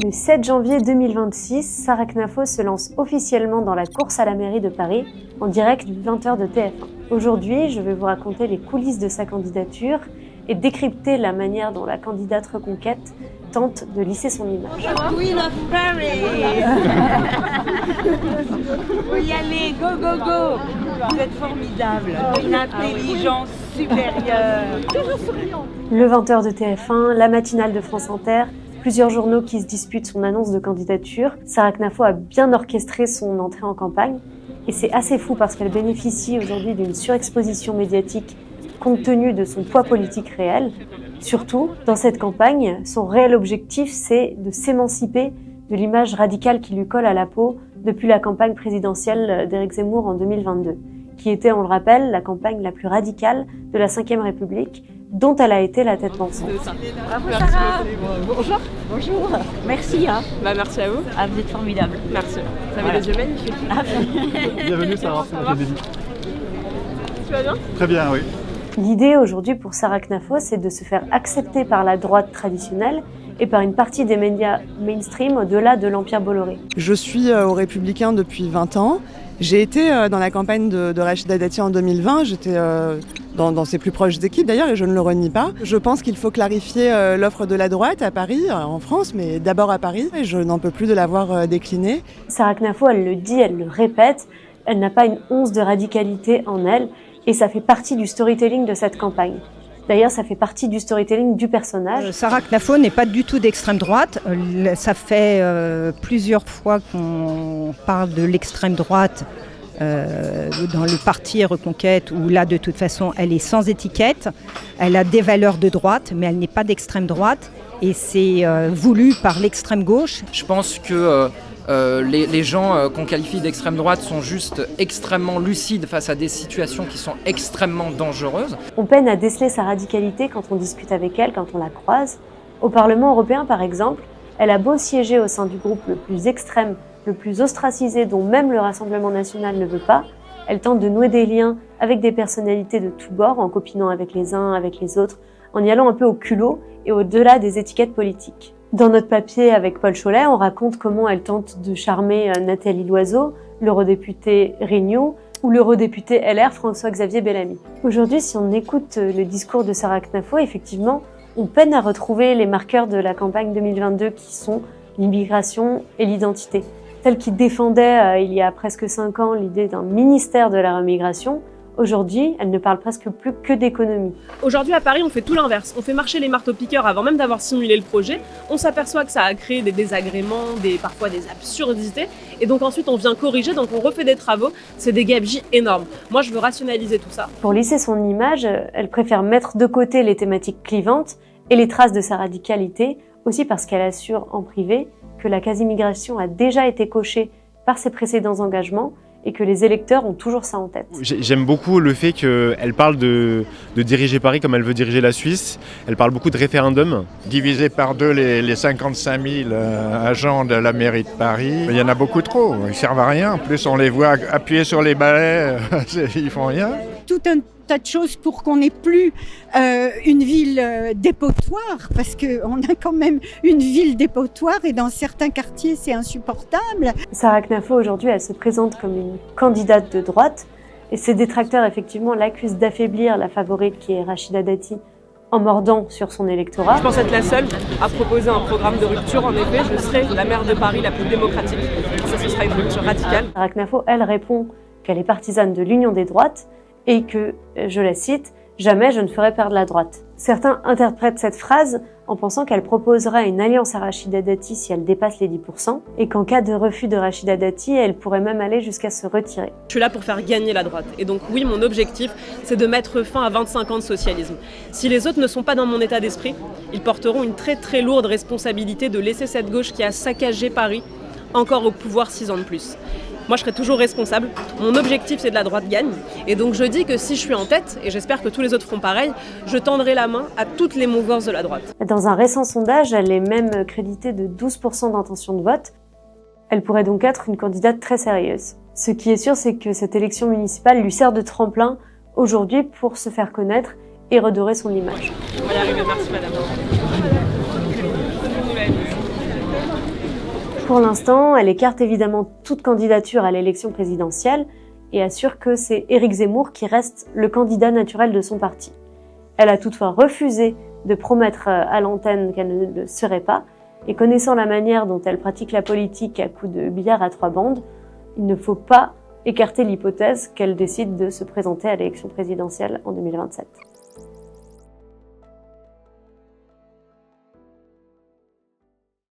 Le 7 janvier 2026, Sarah Knafo se lance officiellement dans la course à la mairie de Paris, en direct du 20h de TF1. Aujourd'hui, je vais vous raconter les coulisses de sa candidature et décrypter la manière dont la candidate reconquête tente de lisser son image. Queen of Paris. Faut y aller, go, go, go. Vous êtes formidable, une intelligence supérieure. Toujours souriante. Le 20h de TF1, la matinale de France Inter, plusieurs journaux qui se disputent son annonce de candidature. Sarah Knafo a bien orchestré son entrée en campagne. Et c'est assez fou parce qu'elle bénéficie aujourd'hui d'une surexposition médiatique compte tenu de son poids politique réel. Surtout, dans cette campagne, son réel objectif, c'est de s'émanciper de l'image radicale qui lui colle à la peau depuis la campagne présidentielle d'Éric Zemmour en 2022, qui était, on le rappelle, la campagne la plus radicale de la Ve République, dont elle a été la tête pensante. Bravo Sarah. Bonjour. Bonjour. Merci. Merci à vous. Vous êtes formidable. Merci. Vous avez les yeux magnifiques. Bienvenue Sarah. Tu vas bien? Très bien, oui. L'idée aujourd'hui pour Sarah Knafo, c'est de se faire accepter par la droite traditionnelle et par une partie des médias mainstream au-delà de l'Empire Bolloré. Je suis aux Républicains depuis 20 ans. J'ai été dans la campagne de Rachida Dati en 2020. J'étais dans ses plus proches équipes d'ailleurs et je ne le renie pas. Je pense qu'il faut clarifier l'offre de la droite à Paris, en France, mais d'abord à Paris. Et je n'en peux plus de la voir déclinée. Sarah Knafo, elle le dit, elle le répète, elle n'a pas une once de radicalité en elle et ça fait partie du storytelling de cette campagne. D'ailleurs, ça fait partie du storytelling du personnage. Sarah Knafo n'est pas du tout d'extrême droite. Ça fait plusieurs fois qu'on parle de l'extrême droite dans le parti Reconquête, où là, de toute façon, elle est sans étiquette. Elle a des valeurs de droite, mais elle n'est pas d'extrême droite. Et c'est voulu par l'extrême gauche. Je pense que les gens qu'on qualifie d'extrême droite sont juste extrêmement lucides face à des situations qui sont extrêmement dangereuses. On peine à déceler sa radicalité quand on discute avec elle, quand on la croise. Au Parlement européen, par exemple, elle a beau siéger au sein du groupe le plus extrême, le plus ostracisé, dont même le Rassemblement national ne veut pas, elle tente de nouer des liens avec des personnalités de tous bords, en copinant avec les uns, avec les autres, en y allant un peu au culot et au-delà des étiquettes politiques. Dans notre papier avec Paul Cholet, on raconte comment elle tente de charmer Nathalie Loiseau, l'eurodéputé Renew ou l'eurodéputé LR François-Xavier Bellamy. Aujourd'hui, si on écoute le discours de Sarah Knafo, effectivement, on peine à retrouver les marqueurs de la campagne 2022 qui sont l'immigration et l'identité. Celle qui défendait il y a presque 5 ans l'idée d'un ministère de la remigration, aujourd'hui, elle ne parle presque plus que d'économie. Aujourd'hui à Paris, on fait tout l'inverse. On fait marcher les marteaux-piqueurs avant même d'avoir simulé le projet. On s'aperçoit que ça a créé des désagréments, parfois des absurdités. Et donc ensuite, on vient corriger, donc on refait des travaux. C'est des gabegies énormes. Moi, je veux rationaliser tout ça. Pour lisser son image, elle préfère mettre de côté les thématiques clivantes et les traces de sa radicalité, aussi parce qu'elle assure en privé que la quasi-migration a déjà été cochée par ses précédents engagements et que les électeurs ont toujours ça en tête. J'aime beaucoup le fait qu'elle parle de diriger Paris comme elle veut diriger la Suisse. Elle parle beaucoup de référendum. Diviser par deux les 55 000 agents de la mairie de Paris, il y en a beaucoup trop, ils ne servent à rien. En plus, on les voit appuyer sur les balais, ils font rien. Tout un tas de choses pour qu'on n'ait plus une ville dépotoir, parce qu'on a quand même une ville dépotoir et dans certains quartiers c'est insupportable. Sarah Knafo aujourd'hui elle se présente comme une candidate de droite et ses détracteurs effectivement l'accusent d'affaiblir la favorite qui est Rachida Dati en mordant sur son électorat. Je pense être la seule à proposer un programme de rupture. En effet, je serai la maire de Paris la plus démocratique. Ça, ce sera une rupture radicale. Sarah Knafo, elle répond qu'elle est partisane de l'union des droites et que, je la cite, « Jamais je ne ferai perdre la droite ». Certains interprètent cette phrase en pensant qu'elle proposerait une alliance à Rachida Dati si elle dépasse les 10%, et qu'en cas de refus de Rachida Dati, elle pourrait même aller jusqu'à se retirer. Je suis là pour faire gagner la droite. Et donc oui, mon objectif, c'est de mettre fin à 25 ans de socialisme. Si les autres ne sont pas dans mon état d'esprit, ils porteront une très très lourde responsabilité de laisser cette gauche qui a saccagé Paris encore au pouvoir 6 ans de plus. Moi, je serai toujours responsable. Mon objectif, c'est que la droite gagne. Et donc, je dis que si je suis en tête, et j'espère que tous les autres feront pareil, je tendrai la main à toutes les mouvances de la droite. Dans un récent sondage, elle est même créditée de 12% d'intention de vote. Elle pourrait donc être une candidate très sérieuse. Ce qui est sûr, c'est que cette élection municipale lui sert de tremplin aujourd'hui pour se faire connaître et redorer son image. On va y arriver. Merci, madame. Pour l'instant, elle écarte évidemment toute candidature à l'élection présidentielle et assure que c'est Éric Zemmour qui reste le candidat naturel de son parti. Elle a toutefois refusé de promettre à l'antenne qu'elle ne le serait pas, et connaissant la manière dont elle pratique la politique à coups de billard à 3 bandes, il ne faut pas écarter l'hypothèse qu'elle décide de se présenter à l'élection présidentielle en 2027.